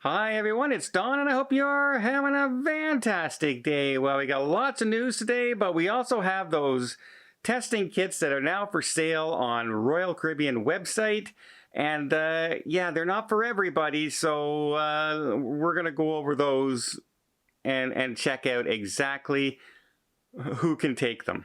Hi everyone, it's Don and I hope you're having a fantastic day. Well, we got lots of news today, but we also have those testing kits that are now for sale on Royal Caribbean website. And yeah, they're not for everybody, so we're going to go over those and check out exactly who can take them.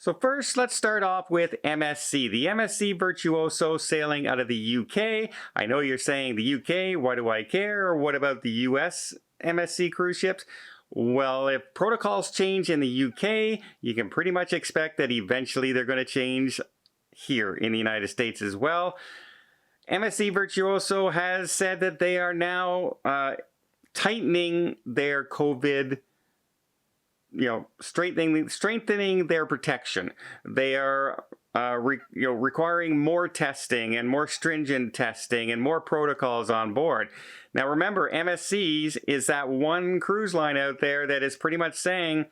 So first, let's start off with MSC. The MSC Virtuoso sailing out of the UK. I know you're saying the UK, why do I care? Or what about the US MSC cruise ships? Well, if protocols change in the UK, you can pretty much expect that eventually they're going to change here in the United States as well. MSC Virtuoso has said that they are now tightening their COVID, strengthening their protection. They are requiring more testing and more stringent testing and more protocols on board. Now remember, MSC's is that one cruise line out there that is pretty much saying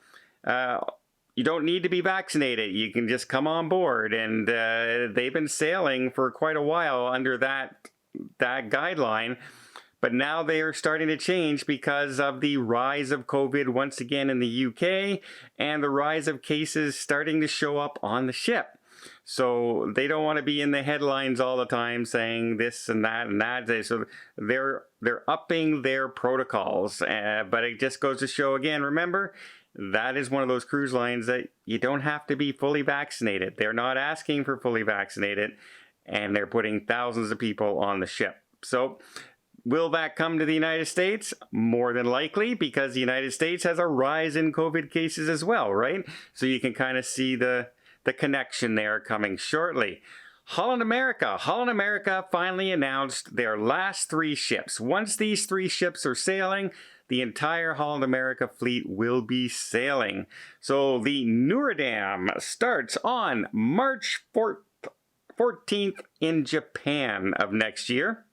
you don't need to be vaccinated. You can just come on board, and they've been sailing for quite a while under that guideline. But now they are starting to change because of the rise of COVID once again in the UK and the rise of cases starting to show up on the ship. So they don't want to be in the headlines all the time saying this and that and that. So they're upping their protocols. But it just goes to show again, remember, that is one of those cruise lines that you don't have to be fully vaccinated. They're not asking for fully vaccinated, and they're putting thousands of people on the ship. So will that come to the United States? More than likely, because the United States has a rise in COVID cases as well, right? So you can kind of see the connection there coming shortly. Holland America finally announced their last 3 ships. Once these 3 ships are sailing, the entire Holland America fleet will be sailing. So the Nooradam starts on March 14th in Japan of next year.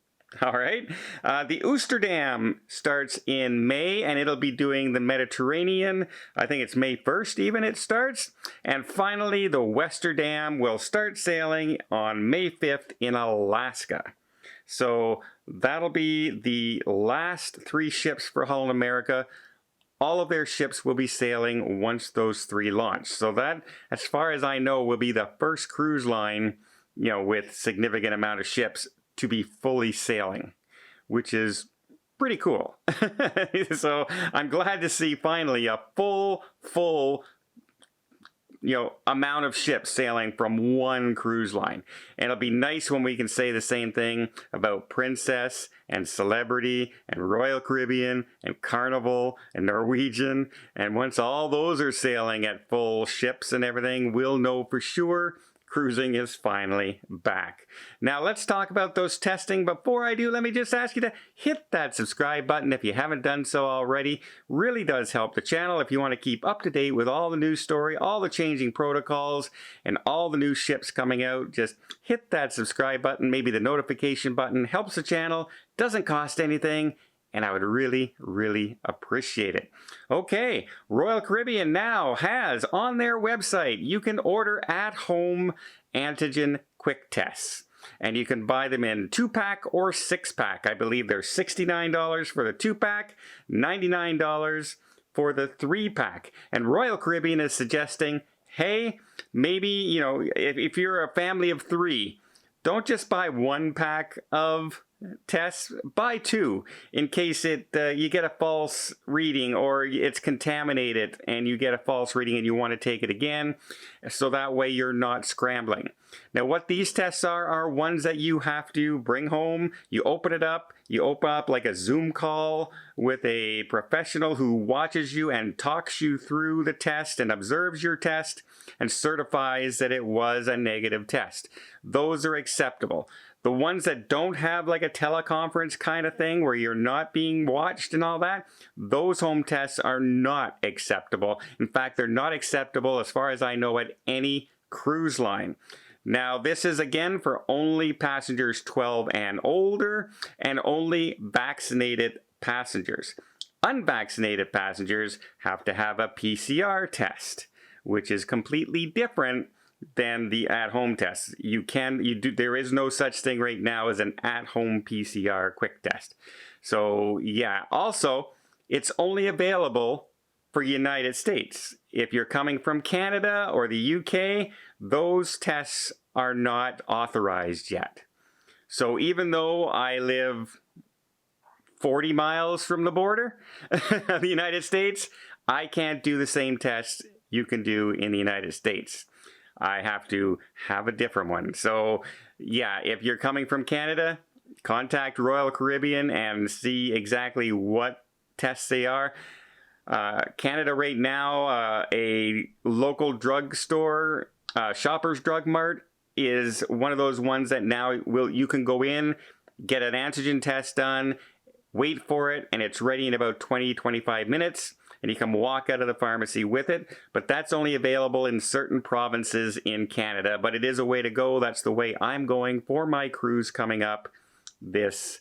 All right. The Oosterdam starts in May, and it'll be doing the Mediterranean. I think it's May 1st even it starts. And finally, the Westerdam will start sailing on May 5th in Alaska. So that'll be the last 3 ships for Holland America. All of their ships will be sailing once those 3 launch. So that, as far as I know, will be the first cruise line, with significant amount of ships to be fully sailing, which is pretty cool. So I'm glad to see finally a full amount of ships sailing from one cruise line. And it'll be nice when we can say the same thing about Princess and Celebrity and Royal Caribbean and Carnival and Norwegian. And once all those are sailing at full ships and everything, we'll know for sure cruising is finally back. Now let's talk about those testing. Before I do, let me just ask you to hit that subscribe button if you haven't done so already. Really does help the channel if you want to keep up to date with all the news story, all the changing protocols, and all the new ships coming out. Just hit that subscribe button, maybe the notification button. Helps the channel, doesn't cost anything, and I would really, really appreciate it. Okay, Royal Caribbean now has on their website, you can order at-home antigen quick tests. And you can buy them in 2-pack or 6-pack. I believe they're $69 for the 2-pack, $99 for the 3-pack. And Royal Caribbean is suggesting, hey, maybe, if you're a family of 3, don't just buy 1 pack of tests, buy 2 in case you get a false reading or it's contaminated and you get a false reading and you want to take it again, so that way you're not scrambling. Now what these tests are ones that you have to bring home. You open up like a Zoom call with a professional who watches you and talks you through the test and observes your test and certifies that it was a negative test. Those are acceptable. The ones that don't have like a teleconference kind of thing where you're not being watched and all that, those home tests are not acceptable. In fact, they're not acceptable as far as I know at any cruise line. Now, this is again for only passengers 12 and older and only vaccinated passengers. Unvaccinated passengers have to have a PCR test, which is completely different than the at-home test. There is no such thing right now as an at-home PCR quick test. So yeah, also, it's only available for United States. If you're coming from Canada or the UK, those tests are not authorized yet. So even though I live 40 miles from the border of the United States, I can't do the same test you can do in the United States. I have to have a different one. So yeah, if you're coming from Canada, contact Royal Caribbean and see exactly what tests they are. Canada right now, a local drugstore, Shoppers Drug Mart, is one of those ones that now you can go in, get an antigen test done, wait for it, and it's ready in about 20-25 minutes, and you can walk out of the pharmacy with it. But that's only available in certain provinces in Canada, but it is a way to go. That's the way I'm going for my cruise coming up this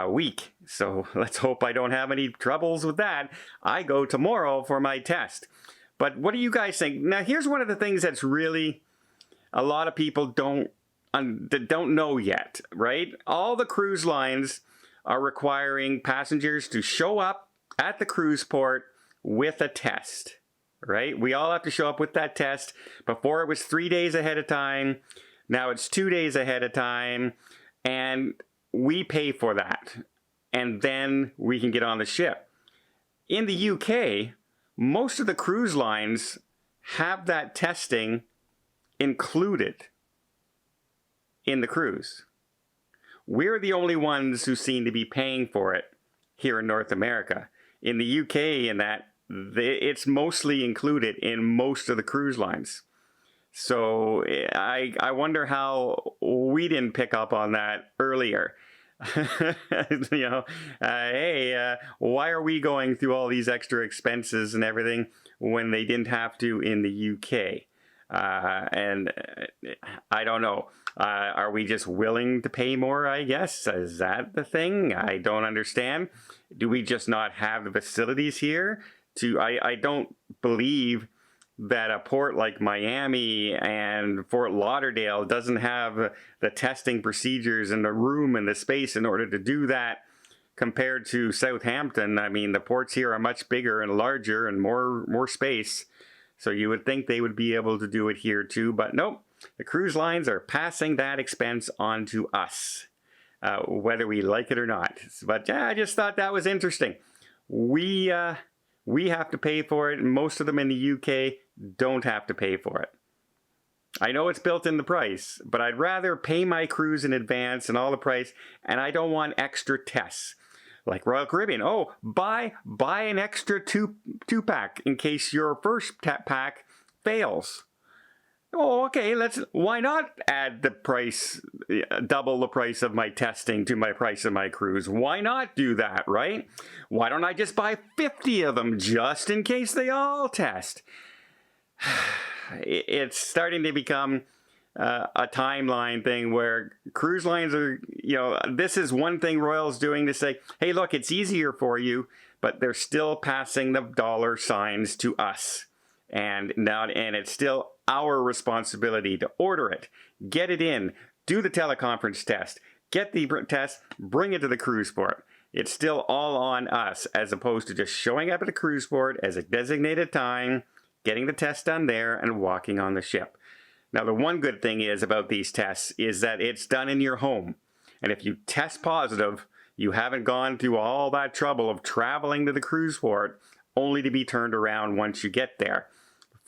week. So let's hope I don't have any troubles with that. I go tomorrow for my test. But what do you guys think? Now, here's one of the things that's really a lot of people don't know yet, right? All the cruise lines are requiring passengers to show up at the cruise port with a test, right? We all have to show up with that test. Before it was 3 days ahead of time. Now it's 2 days ahead of time. And we pay for that. And then we can get on the ship. In the UK, most of the cruise lines have that testing included in the cruise. We're the only ones who seem to be paying for it here in North America. In the UK, it's mostly included in most of the cruise lines. So I wonder how we didn't pick up on that earlier. Hey, why are we going through all these extra expenses and everything when they didn't have to in the UK? And I don't know. Are we just willing to pay more, I guess? Is that the thing? I don't understand. Do we just not have the facilities here? I don't believe that a port like Miami and Fort Lauderdale doesn't have the testing procedures and the room and the space in order to do that compared to Southampton. I mean, the ports here are much bigger and larger and more space. So you would think they would be able to do it here too, but nope. The cruise lines are passing that expense on to us, whether we like it or not. But yeah, I just thought that was interesting. We have to pay for it, and most of them in the UK don't have to pay for it. I know it's built in the price, but I'd rather pay my cruise in advance and all the price, and I don't want extra tests. Like Royal Caribbean, oh, buy an extra two-pack in case your first pack fails. Oh, okay, why not add the price, double the price of my testing to my price of my cruise? Why not do that, right? Why don't I just buy 50 of them just in case they all test? It's starting to become a timeline thing where cruise lines are, this is one thing Royal's doing to say, hey, look, it's easier for you, but they're still passing the dollar signs to us. And it's still our responsibility to order it, get it in, do the teleconference test, get the test, bring it to the cruise port. It's still all on us, as opposed to just showing up at the cruise port as a designated time, getting the test done there, and walking on the ship. Now, the one good thing about these tests is that it's done in your home. And if you test positive, you haven't gone through all that trouble of traveling to the cruise port only to be turned around once you get there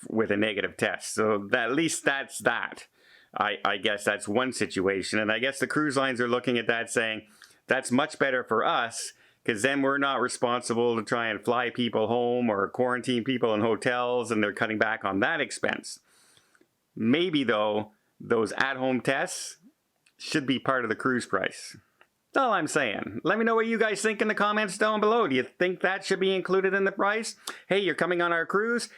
with a negative test. So at least that's that. I guess that's one situation. And I guess the cruise lines are looking at that saying, that's much better for us, because then we're not responsible to try and fly people home or quarantine people in hotels, and they're cutting back on that expense. Maybe, though, those at-home tests should be part of the cruise price. That's all I'm saying. Let me know what you guys think in the comments down below. Do you think that should be included in the price? Hey, you're coming on our cruise?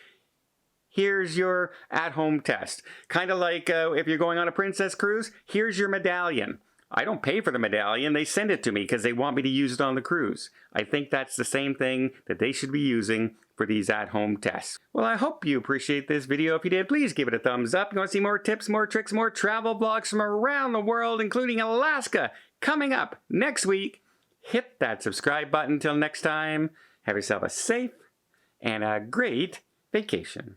Here's your at-home test. Kind of like if you're going on a princess cruise, here's your medallion. I don't pay for the medallion. They send it to me because they want me to use it on the cruise. I think that's the same thing that they should be using for these at-home tests. Well, I hope you appreciate this video. If you did, please give it a thumbs up. You want to see more tips, more tricks, more travel vlogs from around the world, including Alaska, coming up next week. Hit that subscribe button. Until next time, have yourself a safe and a great vacation.